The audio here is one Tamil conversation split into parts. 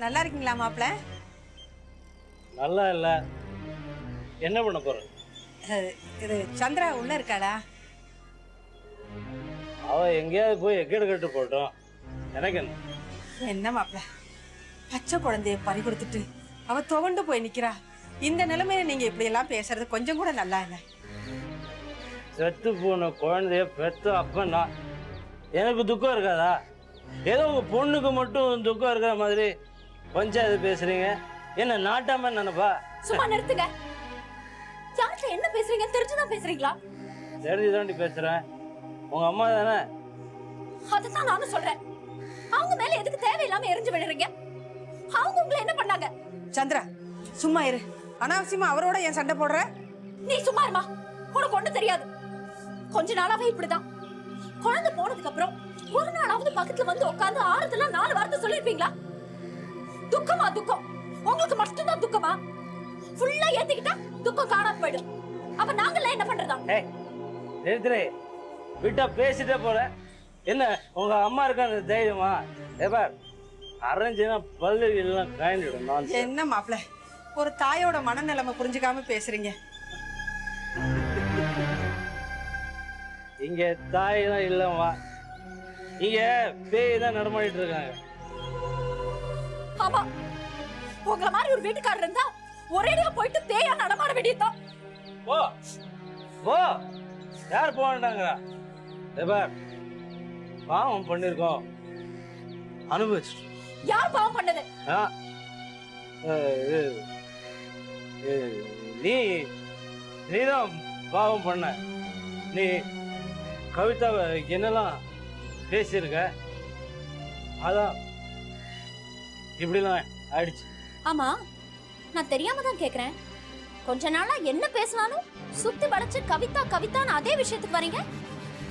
நல்லா இருக்கீங்களா மாப்பிள்ள? நல்லா இல்லை. என்ன பண்ண போற? இது சந்திரா உள்ள இருக்காளா? அவ எங்கேயாவது போய் எக்கேடு கட்டு போட்டோம். எனக்கு என்ன? என்ன மாப்பிள்ள, பச்சை குழந்தைய பறி கொடுத்துட்டு அவ துவண்டு போய் நிக்கிறா. இந்த நிலைமையில நீங்க இப்படி எல்லாம் பேசுறது கொஞ்சம் கூட நல்லா இல்லை. செத்து போன குழந்தைய பெத்த அப்பன்னா எனக்கு துக்கம் இருக்காதா? ஏதோ உங்க பொண்ணுக்கு மட்டும் துக்கம் இருக்கிற மாதிரி பஞ்சாயத்து பேசுறீங்க. என்ன நாட்டாம நினைப்பா? சும்மா நிறுத்துங்க. யார்கிட்ட என்ன பேசுறீங்க தெரிஞ்சுதான் பேசுறீங்களா? தெரிஞ்சுதாண்டி பேசுறேன். உங்க அம்மா தானே? அதான் நானும் சொல்றேன். அவங்க மேல எதுக்கு தேவையில்லாம எரிஞ்சு விடுறீங்க? அவங்க உங்களை என்ன பண்ணாங்க? சந்திரா சும்மா இரு. அனாவசியமா அவரோட ஏன் சண்டை போடுற? நீ சும்மா இருமா. உனக்கு ஒண்ணு தெரியாது. கொஞ்ச நாளாவே இப்படிதான். குழந்தை போனதுக்கு அப்புறம் ஒரு நாளாவது பக்கத்துல வந்து உட்கார்ந்து ஆறுதலா 4 வார்த்தை சொல்லிருப்பீங்களா? துக்கமா துக்கம்? உங்களுக்கு மட்டும்தான் துக்கமா? ஃபுல்லா ஏத்திக்கிட்டா துக்கம் காணாம போயிடும். அப்ப நாங்கெல்லாம் என்ன பண்றதா? நிறுத்துறே. விட்டா பேசிட்டே போற. என்ன உங்க அம்மா இருக்க அந்த தைரியமா? ஏப்பா அரைஞ்சுனா பல்லு எல்லாம் காய்ந்துடும். என்ன மாப்பிள்ள, ஒரு தாயோட மனநிலைமை புரிஞ்சுக்காம பேசுறீங்க. இங்க தாய் தான் இல்லவா, இங்க பேய் தான் நடமாடிட்டு இருக்காங்க. ஆமா, உங்கள மாதிரி ஒரு வீட்டுக்காரர் இருந்தா ஒரேடியா போயிட்டு பேயா நடமாட வேண்டியதுதான். ஓ ஓ யார் போனாங்க? ஏப்பா பாவம் பண்ணிருக்கோம், அனுபவிச்சு. யார் பாவம் பண்ணது? நீதான் பாவம் பண்ண. நீ கவிதாவை என்னெல்லாம் பேசியிருக்க, அதான் இப்படிலாம் ஆயிடுச்சு. ஆமா, நான் தெரியாம தான் கேக்குறேன். கொஞ்ச நாளா என்ன பேசினாலும் சுத்தி வளைச்சு கவிதா கவிதான்னு அதே விஷயத்துக்கு வரீங்க.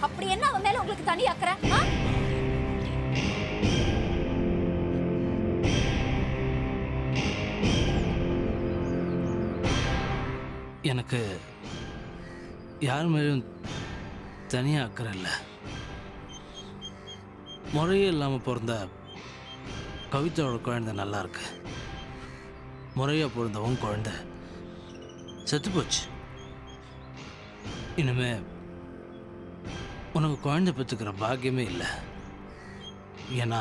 அப்படி என்ன அவன் மேல உங்களுக்கு தனி அக்கறை? எனக்கு யார் மேலும் தனியாக அக்கறை இல்லை. முறையே இல்லாமல் பிறந்த கவிதாவோட குழந்தை நல்லா இருக்கு. முறையாக பிறந்த உன் குழந்தை செத்து போச்சு. இனிமே உனக்கு குழந்தை பெற்றுக்கிற பாக்கியமே இல்லை. ஏன்னா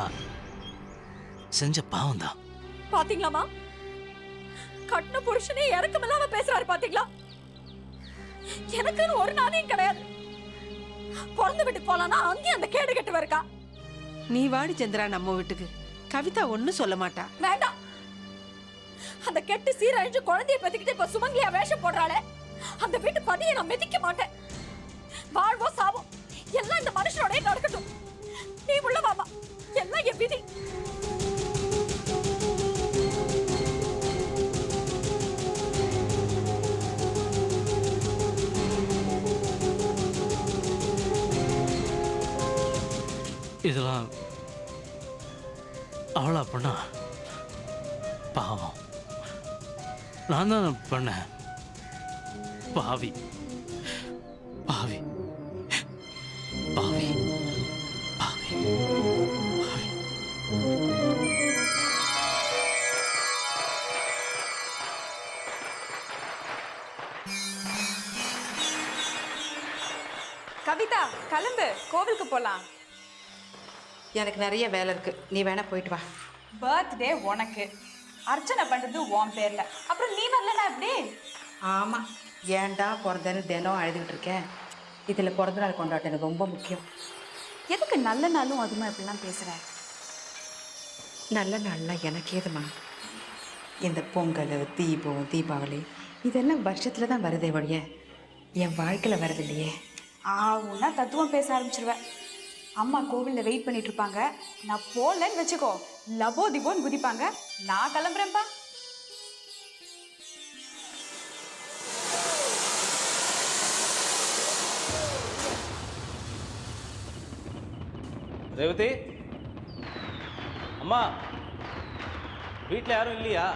செஞ்ச பாவம் தான். பாத்தீங்களாமா, கட்டின புருஷனே இறக்கமில்லாம பேசுறாரு. பாத்தீங்களா? எனக்குன்னு ஒரு நாளையும் கிடையாது. பிறந்த வீட்டுக்கு போலான்னா அங்கேயும் அந்த கேடு கெட்டு இருக்கா. நீ வாடி சந்திரா நம்ம வீட்டுக்கு. கவிதா ஒன்னும் சொல்ல மாட்டா. வேண்டாம். அந்த கெட்டு சீரழிஞ்சு குழந்தைய பத்திக்கிட்டு இப்ப சுமங்கலியா வேஷம் போடுறாளே, அந்த வீட்டு பண்ணியை நான் மிதிக்க மாட்டேன். வாழ்வோ சாவோ எல்லாம் இந்த மனுஷனோட நடக்கட்டும். நீ உள்ள வாமா, எல்லாம் என் விதி. இதெல்லாம் அவளா பண்ணா? பாவம். நான் தான் பண்ணேன். பாவி பாவி பாவி பாவி பாவி. கவிதா கிளம்பு, கோவிலுக்கு போலாம். எனக்கு நிறைய வேலை இருக்கு, நீ வேணா போயிட்டு வா. பர்த்டே உனக்கு, அர்ச்சனை பண்றது உன் பேர்ல. அப்புறம் நீ வரலனா எப்படி? ஆமா, ஏன்டா பிறந்தேன்னு தினம் அழுதுகிட்டு இருக்கேன். இதுல பிறந்த நாள் கொண்டாட்டம் எனக்கு ரொம்ப முக்கியம். எதுக்கு நல்ல நாளும் அதுமா இப்படிலாம் பேசுற? நல்ல நாள்லாம் எனக்கு ஏதுமா. இந்த பொங்கல், தீபம், தீபாவளி இதெல்லாம் வருஷத்துல தான் வருதே வழிய என் வாழ்க்கையில வரதில்லையே. உன்னா தத்துவம் பேச ஆரம்பிச்சிருவேன். அம்மா கோவிலில் வெயிட் பண்ணிட்டு இருப்பாங்க. நான் போகலன்னு வச்சுக்கோ, லபோ திபோன்னு குதிப்பாங்க. நான் கிளம்புறேன்ப்பா. ரேவதி அம்மா, வீட்டில் யாரும் இல்லையா?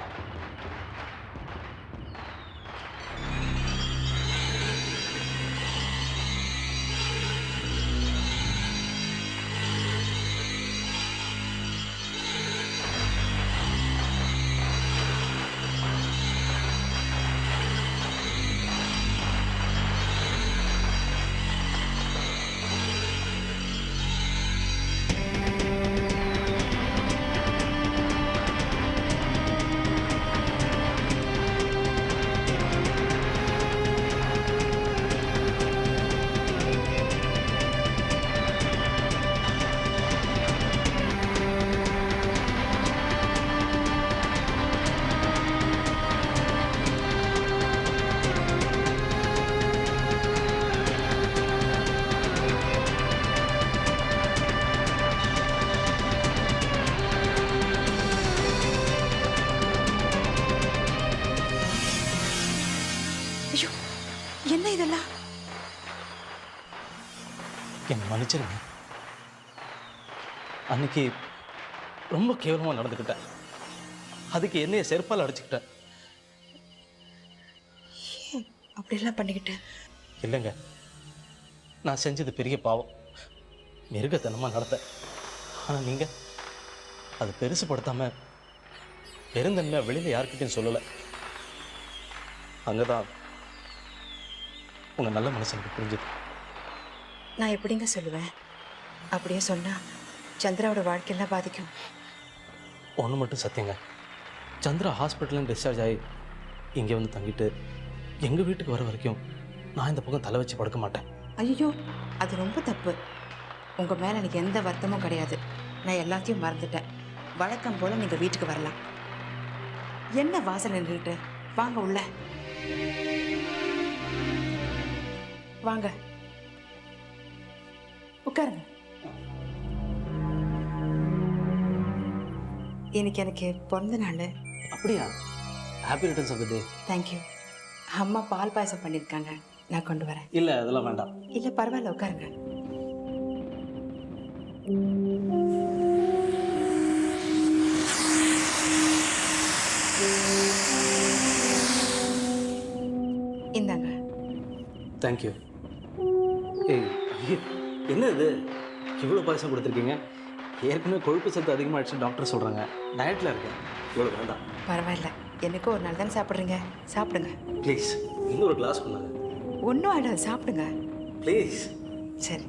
என்ன இதெல்லாம்? என்னை மன்னிச்சிருங்க. அன்னைக்கு ரொம்ப கேவலமாக நடந்துக்கிட்டேன். அதுக்கு என்னைய செருப்பால் அடிச்சுக்கிட்டேன். அப்படியெல்லாம் பண்ணிக்கிட்டேன். இல்லைங்க, நான் செஞ்சது பெரிய பாவம், மிருகத்தனமாக நடந்தேன். ஆனால் நீங்கள் அது பெருசுப்படுத்தாமல் பெருந்தன்மையாக வெளியில் யார்கிட்டையும் சொல்லலை. அங்கே தான் உங்கள் நல்ல மனசு எனக்கு புரிஞ்சுது. நான் எப்படிங்க சொல்லுவேன்? அப்படியே சொன்னால் சந்திராவோட வாழ்க்கையெல்லாம் பாதிக்கும். ஒன்று மட்டும் சத்தியங்க, சந்திரா ஹாஸ்பிட்டலில் டிஸ்சார்ஜ் ஆகி இங்கே வந்து தங்கிட்டு எங்கள் வீட்டுக்கு வர வரைக்கும் நான் இந்த பக்கம் தலை வச்சு படுக்க மாட்டேன். ஐயோ, அது ரொம்ப தப்பு. உங்கள் மேலே எனக்கு எந்த வருத்தமும் கிடையாது. நான் எல்லாத்தையும் மறந்துட்டேன். வழக்கம் போல் நீங்கள் வீட்டுக்கு வரலாம். என்ன வாசல் நின்றுக்கிட்டு? வாங்க உள்ள வாங்க, உட்காருங்க. இன்னைக்கு எனக்கு பிறந்த நாள். அப்படியா? Happy returns of the day. Thank you. அம்மா பால் பாயசம் பண்ணியிருக்காங்க, நான் கொண்டு வரேன். இல்லை, அதெல்லாம் வேண்டாம். இல்லை பரவாயில்ல, உட்காருங்க. இந்தாங்க. தேங்க்யூ. ஏய், என்ன இது இவ்வளோ பாயசம் கொடுத்துருக்கீங்க? ஏற்கனவே கொழுப்பு சத்து அதிகமாகிடுச்சு டாக்டர் சொல்கிறாங்க. டயட்டில் இருக்கேன், இவ்வளோ வேண்டாம். பரவாயில்ல, எனக்கு ஒரு நாள் தானே சாப்பிட்றீங்க, சாப்பிடுங்க. ப்ளீஸ் இன்னொரு கிளாஸ் கொண்டாங்க. ஒன்றும் ஆயிடாது, சாப்பிடுங்க. ப்ளீஸ். சரி.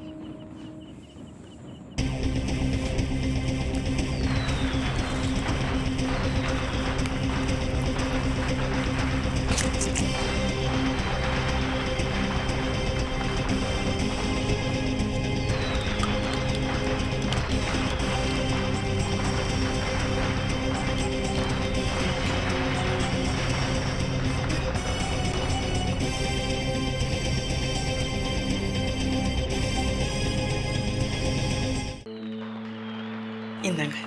இந்தாங்க.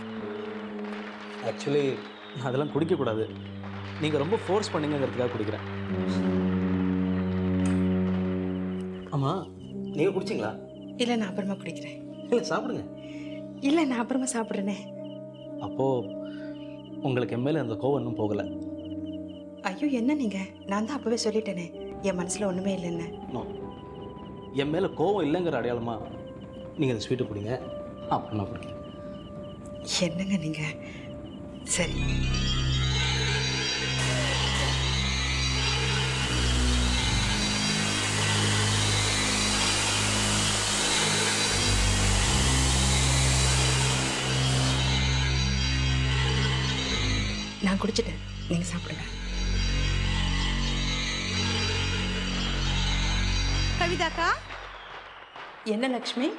ஆக்சுவலி நான் அதெல்லாம் குடிக்கக்கூடாது. நீங்கள் ரொம்ப ஃபோர்ஸ் பண்ணீங்கிறதுக்காக குடிக்கிறேன். ஆமாம், நீங்கள் குடிச்சிங்களா? இல்லை, நான் அப்புறமா குடிக்கிறேன். இல்லை, சாப்பிடுங்க. இல்லை, நான் அப்புறமா சாப்பிட்றேனே. அப்போது உங்களுக்கு என் மேலே அந்த கோவம் இன்னும் போகலை. ஐயோ, என்ன நீங்கள்? நான் தான் அப்போவே சொல்லிட்டேனே, என் மனசில் ஒன்றுமே இல்லைன்னு. நோ, என் மேலே கோவம் இல்லைங்கிற அடையாளமா நீங்கள் அந்த ஸ்வீட்டை குடிங்க, அப்புறம் நான் குடிக்கிறேன். என்னங்க நீங்கள்? சரி. நான் குடிச்சிட்டேன், நீங்கள் சாப்பிடுங்க. கவிதாக்கா, என்ன லக்ஷ்மி?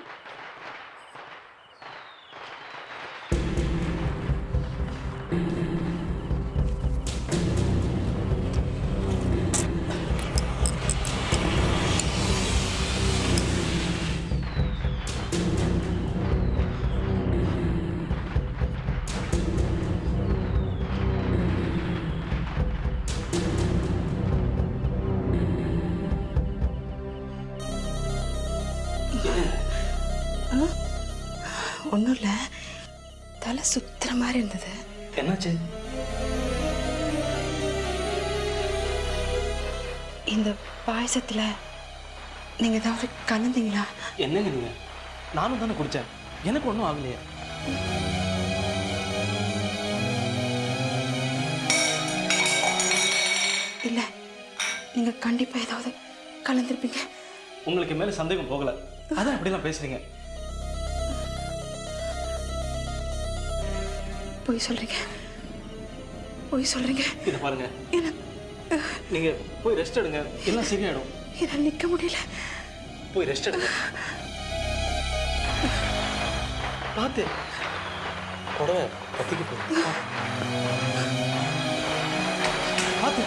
ஒன்றும் இல்லை, தலை சுத்துற மாதிரி இருந்தது. என்னாச்சு? இந்த பாயசத்தில் நீங்கள் ஏதாவது கலந்தீங்களா? என்னங்க நீங்கள்? நானும் தானே குடித்தேன், எனக்கு ஒன்றும் ஆகலையே. இல்லை, நீங்கள் கண்டிப்பாக ஏதாவது கலந்துருப்பீங்க. உங்களுக்கு மேலே சந்தேகம் போகலை, அதான் அப்படிலாம் பேசுகிறீங்க. பொய் சொல்கிறீங்க, பொய் சொல்கிறீங்க. இதை பாருங்க, நீங்கள் போய் ரெஸ்ட் எடுங்க, எல்லாம் சரியாயிடும். என்னால் நிற்க முடியல. போய் ரெஸ்ட் எடுங்க. பார்த்து புடவை கத்திக்கு போய் பார்த்து.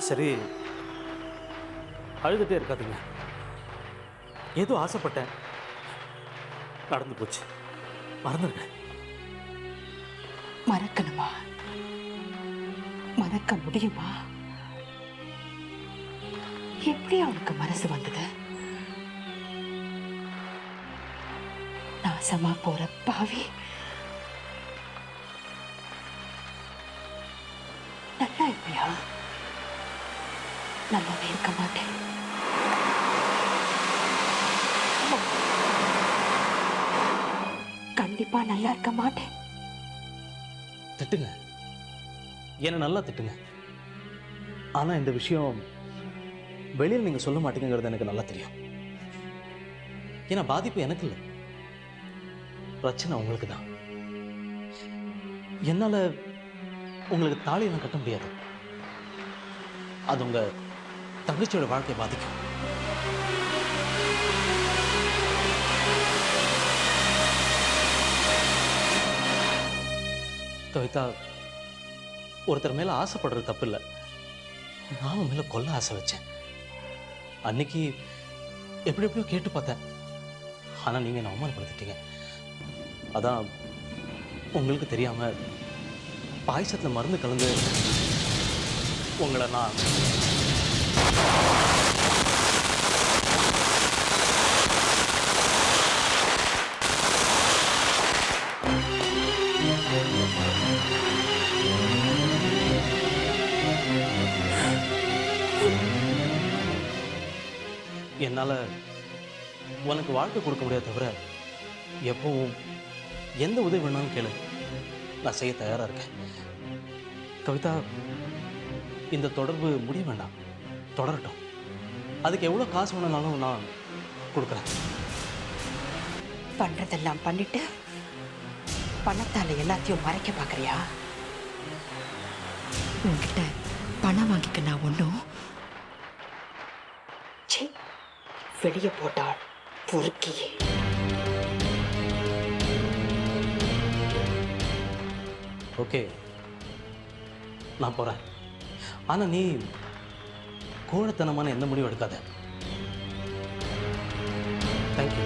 சரி, அழுதுகிட்டே இருக்காதீங்க. ஏதோ ஆசைப்பட்டேன், நடந்து போச்சு, மறந்துடுங்க. மறக்கணுமா? மறக்க முடியுமா? எப்படி அவனுக்கு மனசு வந்தது? நாசமா போற பாவி. நல்லா இருப்பியா? நல்லாவே இருக்க மாட்டேன். கண்டிப்பா நல்லா இருக்க மாட்டேன். திட்டுங்க, என்னை நல்லா திட்டுங்க. ஆனால் இந்த விஷயம் வெளியில் நீங்கள் சொல்ல மாட்டேங்கிறது எனக்கு நல்லா தெரியும். ஏன்னா பாதிப்பு எனக்கு இல்லை, பிரச்சனை உங்களுக்கு தான். என்னால் உங்களுக்கு தாலியெல்லாம் கட்ட முடியாது. அது உங்கள் தங்கச்சியோட வாழ்க்கையை பாதிக்கும். கவிதா, ஒருத்தர் மேலே ஆசைப்படுறது தப்பு இல்லை. நான் அவன் மேலே கொல்ல ஆசை வச்சேன். அன்னைக்கு எப்படி எப்படியோ கேட்டு பார்த்தேன். ஆனால் நீங்கள் என்னை அவமானப்படுத்திட்டீங்க. அதான் உங்களுக்கு தெரியாமல் பாயசத்தில் மருந்து கலந்து உங்களை நான் என்னால் உனக்கு வாழ்க்கை கொடுக்க முடியாது, தவிர எப்பவும் எந்த உதவி வேணாலும் கேளு, நான் செய்ய தயாராக இருக்கேன். கவிதா, இந்த தொடர்பு முடிய வேண்டாம், தொடரட்டும். அதுக்கு எவ்வளோ காசு வேணும்னாலும் நான் கொடுக்குறேன். பண்றதெல்லாம் பண்ணிட்டு பணத்தால எல்லாத்தையும் மறைக்க பார்க்கறியா? உன்கிட்ட பணம் வாங்கிக்க நான் ஒன்றும் வெளியே போட்டாள் பொறுக்கியே. ஓகே, நான் போகிறேன். ஆனால் நீ கோழத்தனமான எந்த முடிவும் எடுக்காத. தேங்க்யூ.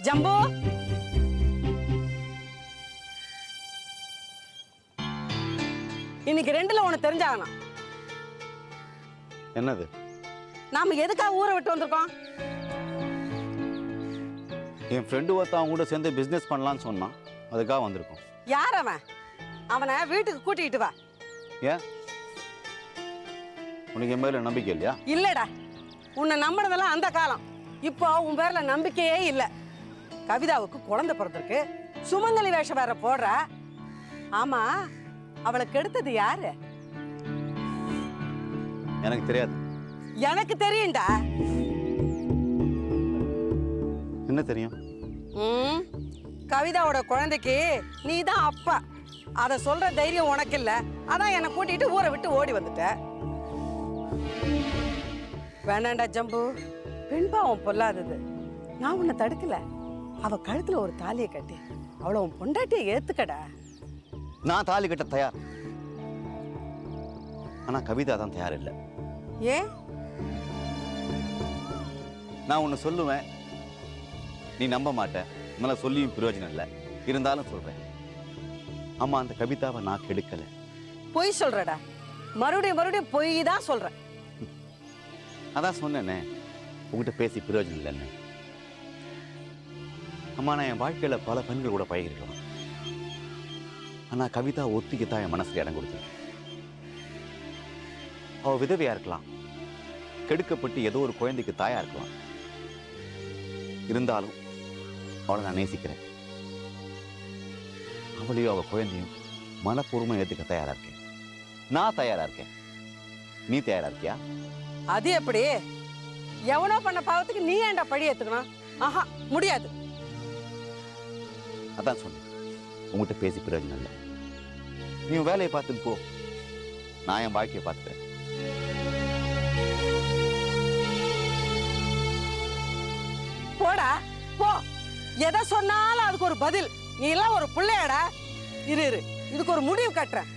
ஜம்பு, இன்னைக்கு ரெண்டுல உனக்கு தெரிஞ்சாகணும். என்னது? நாம எதுக்காக ஊரை விட்டு வந்திருக்கோம்? என் ஃப்ரெண்டு ஒருத்த அவங்க கூட சேர்ந்து பிஸ்னஸ் பண்ணலான்னு சொன்னான், அதுக்காக வந்திருக்கோம். யார் அவன்? அவனை வீட்டுக்கு கூட்டிகிட்டு வா. ஏன் உனக்கு என் மேல நம்பிக்கை இல்லையா? இல்லடா, உன்னை நம்பினதெல்லாம் அந்த காலம். இப்போ உன் பேர்ல நம்பிக்கையே இல்லை. கவிதாவுக்கு குழந்தை பிறந்திருக்கு, சுமங்கலி வேஷம் வேற போடுறா. ஆமா, அவளை கெடுத்தது யாரு? எனக்கு தெரியாது. எனக்கு தெரியும்டா. என்ன தெரியும்? கவிதாவோட குழந்தைக்கு நீ தான் அப்பா. அதை சொல்ற தைரியம் உனக்கு இல்ல. அதான் என்னை கூட்டிட்டு ஊரை விட்டு ஓடி வந்துட்ட. வேணாண்டா ஜம்பு, பெண் பாவம் பொல்லாதது. நான் உன்னை தடுக்கல. அவ கழுத்துல ஒரு தாலியை கட்டி அவளை உன் பொண்டாட்டியை ஏத்துக்கடா. நான் தாலி கட்ட தயார். ஆனா கவிதா தான் தயார் இல்லை. ஏன்? நான் ஒன்று சொல்லுவேன், நீ நம்ப மாட்ட. மேல சொல்லியும் பிரயோஜனம் இல்லை. இருந்தாலும் சொல்றேன், அம்மா அந்த கவிதாவை நான் கெடுக்கல. பொய் சொல்றடா. மறுபடியும் மறுபடியும் பொய் தான் சொல்றேன். அதான் சொன்னேனே, உங்ககிட்ட பேசி பிரயோஜனம் இல்லைன்னு. அம்மா, நான் என் வாழ்க்கையில பல பெண்கள் கூட பழகிருக்கலாம். ஆனா கவிதா ஒத்திக்கு தான் என் மனசுல இடம் கொடுத்தேன். அவ விதவையா இருக்கலாம், கெடுக்கப்பட்டு ஏதோ ஒரு குழந்தைக்கு தாயா இருக்கலாம். இருந்தாலும் அவளை நான் நேசிக்கிறேன். அவளையும் அவ குழந்தையும் மனப்பூர்வமா ஏத்துக்க தயாரா இருக்கேன். நான் தயாரா இருக்கேன். நீ தயாரா இருக்கியா? அது எப்படி? எவனோ பண்ண பாவத்துக்கு நீ ஏன்டா பழி ஏத்துக்கணும்? ஆஹா, முடியாது. அதான் சொன்னேன், உங்ககிட்ட பேசி பிரயோஜனம் இல்லை. நீ உன் வேலையை பார்த்துட்டு போ, நான் என் வாழ்க்கையை பார்த்துக்கிறேன். போடா போ. எதை சொன்னாலும் அதுக்கு ஒரு பதில். நீ எல்லாம் ஒரு பிள்ளையாடா. இரு இரு, இதுக்கு ஒரு முடிவு கட்டுறேன்.